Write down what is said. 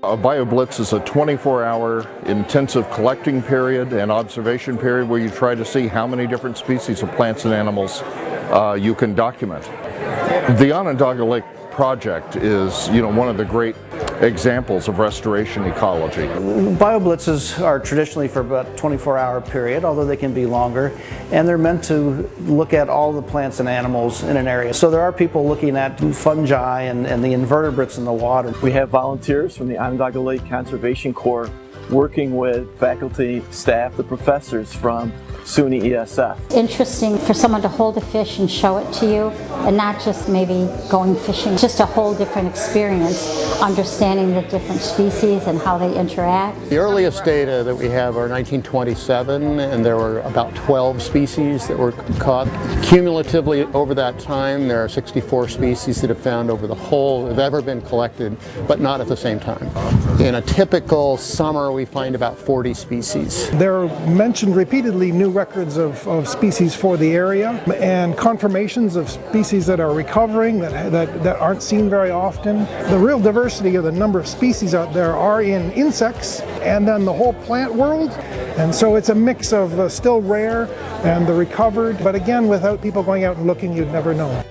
A Bioblitz is a 24-hour intensive collecting period and observation period where you try to see how many different species of plants and animals you can document. The Onondaga Lake project is, one of the great examples of restoration ecology. Bioblitzes are traditionally for about a 24-hour period, although they can be longer, and they're meant to look at all the plants and animals in an area. So there are people looking at fungi and the invertebrates in the water. We have volunteers from the Onondaga Lake Conservation Corps working with faculty, staff, the professors from SUNY-ESF. Interesting for someone to hold a fish and show it to you, and not just maybe going fishing. Just a whole different experience, understanding the different species and how they interact. The earliest data that we have are 1927, and there were about 12 species that were caught. Cumulatively over that time, there are 64 species that have found over the whole have ever been collected, but not at the same time. In a typical summer, we find about 40 species. There are mentioned repeatedly new records of species for the area and confirmations of species that are recovering that aren't seen very often. The real diversity of the number of species out there are in insects and then the whole plant world, and so it's a mix of still rare and the recovered, but again, without people going out and looking, you'd never know.